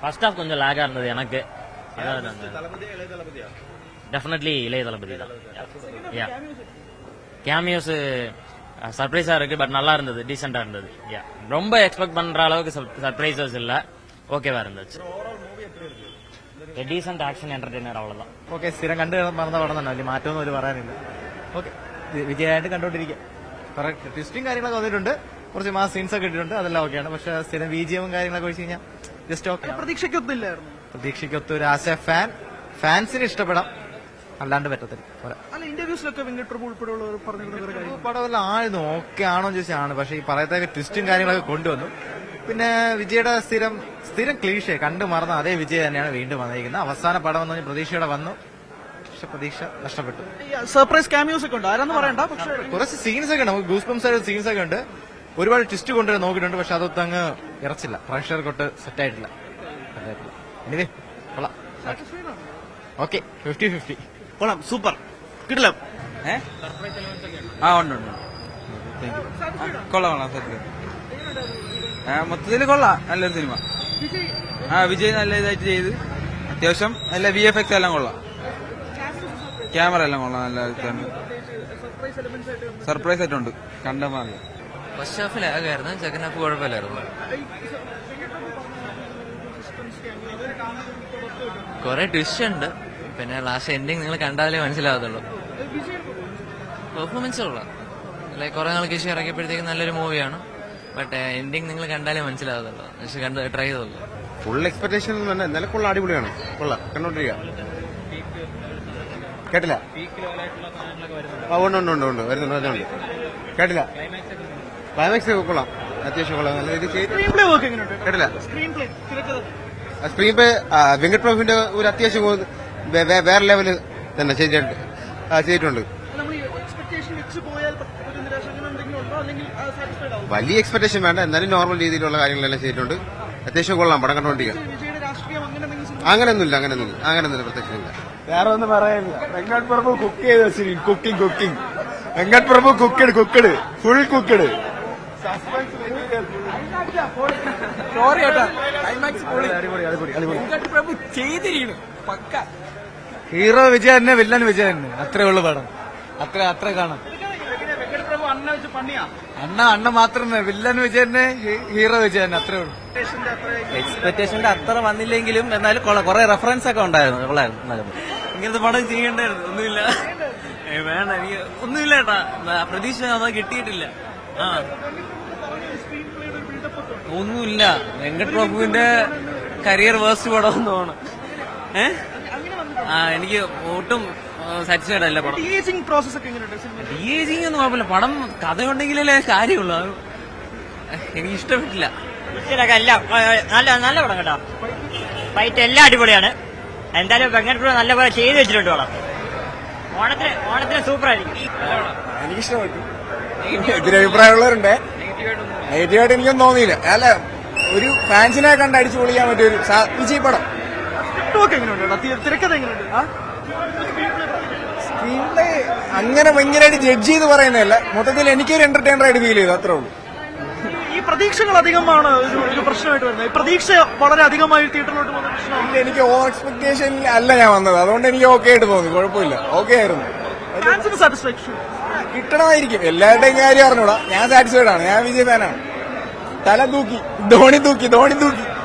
First half கொஞ்சம் லேகா இருந்தது எனக்கு. டெஃபினெட்லி இளைய தளபதி தான். கேமியோஸ் சர்ப்ரைஸா இருக்கு, பட் நல்லா இருந்தது, டீசெண்டா இருந்தது. ரொம்ப எக்ஸ்பெக்ட் பண்ற அளவுக்கு சர்ப்ரைசஸ் இல்ல, ஓகேவா இருந்துச்சு. ഡീസന്റ് ആക്ഷൻ എന്റർടൈനർ അவ்வளவுதான். ഓക്കെ, സ്ഥിരം കണ്ടു മറന്ന പടം തന്നെ, വലിയ മാറ്റമൊന്നും ഒരു പറയാനില്ല. ഓക്കെ, വിജയമായിട്ട് കണ്ടോണ്ടിരിക്കുക. കുറെ ട്വിസ്റ്റും കാര്യങ്ങളൊക്കെ വന്നിട്ടുണ്ട്, കുറച്ച് മാസ് സീൻസ് ഒക്കെ ഇട്ടിട്ടുണ്ട്, അതെല്ലാം ഓക്കെയാണ്. പക്ഷെ സ്ഥിരം ബിജിഎമ്മും കാര്യങ്ങളൊക്കെ വെച്ച് കഴിഞ്ഞാൽ ജസ്റ്റ് ഓക്കെ. പ്രതീക്ഷയ്ക്കൊത്തില്ലായിരുന്നു. പ്രതീക്ഷയ്ക്കൊത്ത് ഒരു ആസ് എ ഫാൻസിന് ഇഷ്ടപ്പെടാം, അല്ലാണ്ട് പറ്റത്തില്ല. അല്ല, ഇന്റർവ്യൂസിലൊക്കെ വെങ്കട് പ്രഭു ഉൾപ്പെടെയുള്ളവർ പറഞ്ഞിരുന്ന പടമെല്ലാം ആയിരുന്നു, ഓക്കെ ആണോ ചോദിച്ചാണ്. പക്ഷെ ഈ പറയത്തൊക്കെ ട്വിസ്റ്റും കാര്യങ്ങളൊക്കെ കൊണ്ടുവന്നു. പിന്നെ വിജയുടെ സ്ഥിരം ക്ലീഷേ കണ്ടു മറന്ന അതേ വിജയ് തന്നെയാണ് വീണ്ടും വന്നിരിക്കുന്നത്. അവസാന പടം എന്ന് പറഞ്ഞ പ്രതീക്ഷയോടെ വന്നു, പക്ഷെ പ്രതീക്ഷ നഷ്ടപ്പെട്ടു. സർപ്രൈസ് ക്യാമിയോസ് ഒക്കെ ഉണ്ട്, ആരാന്ന് പറയണ്ട. പക്ഷെ കുറച്ച് സീൻസ് ഒക്കെ ഉണ്ട്, നമുക്ക് ഗൂസ് ബംസ് ആയിട്ട് സീൻസ് ഒക്കെ ഉണ്ട്. ഒരുപാട് ട്വിസ്റ്റ് കൊണ്ടുവരാൻ നോക്കിയിട്ടുണ്ട്, പക്ഷെ അതൊന്നും അങ്ങ് ഇറച്ചില്ല, പ്രേക്ഷകർക്കൊട്ട് സെറ്റ് ആയിട്ടില്ല. എനിവേ കൊള്ളാം, ഓക്കെ. 50-50 കൊള്ളാം, സൂപ്പർ, കിടിലം. ഉണ്ട് കൊള്ളാം സത്യം. മൊത്തത്തിൽ കൊള്ളാം, നല്ലൊരു സിനിമ. വിജയ് നല്ല ഇതായിട്ട് ചെയ്ത്, അത്യാവശ്യം നല്ല VFX എല്ലാം കൊള്ളാം, ക്യാമറ എല്ലാം കൊള്ളാം, നല്ല സർപ്രൈസ് ആയിട്ടുണ്ട്. കണ്ട മാറി ഫസ്റ്റ് ഹാഫ് ലാഗായിരുന്നു, സെക്കൻഡ് ഹാഫ് കുഴപ്പമില്ലായിരുന്നു. കുറെ ട്വിസ്റ്റ് ഉണ്ട്, പിന്നെ ലാസ്റ്റ് എൻഡിങ് നിങ്ങൾ കണ്ടാലേ മനസ്സിലാവത്തുള്ളൂ. പെർഫോമൻസ് കൊള്ളാം, ലൈക്ക് കുറെ നാൾക്ക് ശേഷം ഇറക്കിയപ്പോഴത്തേക്ക് നല്ലൊരു മൂവിയാണ്. ബട്ട് എൻഡിങ് നിങ്ങൾ കണ്ടാലേ മനസ്സിലാവത്തുള്ളൂ, പക്ഷെ കണ്ട് ട്രൈ ചെയ്തുള്ളൂ. ഫുൾ എക്സ്പെക്ടേഷൻ തന്നെ, എന്നാലും കൊള്ളാം, അടിപൊളിയാണ്, കൊള്ളാം, കണ്ടോണ്ടിരിക്കുക. കേട്ടില്ല? ഉണ്ട് വരുന്നുണ്ട്. കേട്ടില്ല? ക്ലൈമാക്സ് കൊള്ളാം, അത്യാവശ്യം കൊള്ളാം, നല്ല രീതിയിൽ ചെയ്ത്. കേട്ടില്ല? സ്ക്രീൻ പ്ലേ വെങ്കട് പ്രഭുവിന്റെ ഒരു അത്യാവശ്യം വേറെ ലെവല് തന്നെ ചെയ്തിട്ടുണ്ട്. വലിയ എക്സ്പെക്ടേഷൻ വേണ്ട, എന്നാലും നോർമൽ രീതിയിലുള്ള കാര്യങ്ങളെല്ലാം ചെയ്തിട്ടുണ്ട്. അത്യാവശ്യം കൊള്ളാം, പടം കണ്ടോണ്ടിരിക്കുക. അങ്ങനെയൊന്നുമില്ല, പ്രത്യേകിച്ചില്ല. വേറെ ഒന്നും പറയാനില്ല. വെങ്കട് പ്രഭു കുക്ക് ചെയ്ത് വെച്ചിരിക്കും, cooking. Venkat Prabhu cooked, full cooked. Hero Vijay തന്നെ, വില്ലൻ വിജയ് തന്നെ, അത്രേ ഉള്ളു പടം. അത്ര കാണാം. അണ്ണ മാത്രമേ, വില്ലൻ വിജയ് തന്നെ, ഹീറോ വിജയ് തന്നെ, അത്രേ ഉള്ളൂ. എക്സ്പെക്ടേഷന്റെ അത്ര വന്നില്ലെങ്കിലും എന്നാലും കുറെ റെഫറൻസ് ഒക്കെ ഉണ്ടായിരുന്നു, കൊള്ളായിരുന്നു. ഇങ്ങനത്തെ പടം ചെയ്യേണ്ടായിരുന്നു, ഒന്നുമില്ല വേണ്ട, എനിക്ക് ഒന്നുമില്ല ഏട്ടാ, പ്രതീക്ഷ അതൊന്നും കിട്ടിയിട്ടില്ല. ഒന്നുമില്ല, വെങ്കട് പ്രഭുവിന്റെ കരിയർ വേസ്റ്റ് പടം എന്ന് തോന്നുന്നു. എനിക്ക് ഒട്ടും സാറ്റിസ്ഫൈഡ് അല്ല പടം. ഡിഏജിംഗ് പ്രോസസ് ഒക്കെ ഡിഏജിംഗ് ഒന്നും കുഴപ്പമില്ല, പടം കഥയുണ്ടെങ്കിലല്ലേ കാര്യമുള്ളൂ. എനിക്ക് ഇഷ്ടപ്പെട്ടില്ല. നല്ല പടം കേട്ടോ, ഫൈറ്റ് എല്ലാം അടിപൊളിയാണ്. എന്തായാലും വെങ്കട് പ്രഭു നല്ല പോലെ ചെയ്ത് വെച്ചിട്ടുണ്ട് പടം. ഓണത്തിന് സൂപ്പർ ആയിരിക്കും. എനിക്കിഷ്ടപ്പെട്ടു. എതിരഭിപ്രായമുള്ളവരുണ്ട്, നെഗറ്റീവായിട്ട് എനിക്കൊന്നും തോന്നിയില്ല. അല്ല, ഒരു ഫാൻസിനെ കണ്ട് അടിച്ചു പൊളിക്കാൻ പറ്റിയ ഒരു വിജയ് പടം. തിരക്കഥ എങ്ങനെയുണ്ട്? സ്ക്രീൻ പ്ലേ അങ്ങനെ ഭയങ്കരമായിട്ട് ജഡ്ജ് ചെയ്ത് പറയുന്നതല്ല, മൊത്തത്തിൽ എനിക്കൊരു എന്റർടൈനർ ആയിട്ട് ഫീൽ ചെയ്തു, അത്രേ ഉള്ളൂ. ഈ പ്രതീക്ഷകൾ അധികമാണ് ഒരു പ്രശ്നമായിട്ട് വരുന്നത്. ഈ പ്രതീക്ഷ വളരെ അധികമായി തിയേറ്ററിലോട്ട് പോകുന്ന പ്രശ്നമാണ്. എനിക്ക് ഓവർ എക്സ്പെക്ടേഷൻ അല്ല ഞാൻ വന്നത്, അതുകൊണ്ട് എനിക്ക് ഓക്കെ ആയിട്ട് തോന്നി, കുഴപ്പമില്ല, ഓക്കെ ആയിരുന്നു. സാറ്റിസ്ഫാക്ഷൻ കിട്ടണമായിരിക്കും, എല്ലാവരുടെയും കാര്യം അറിഞ്ഞൂടാ. ഞാൻ സാറ്റിസ്ഫൈഡ് ആണ്, ഞാൻ വിജയ് ഫാനാണ്. തല തൂക്കി ധോണി തൂക്കി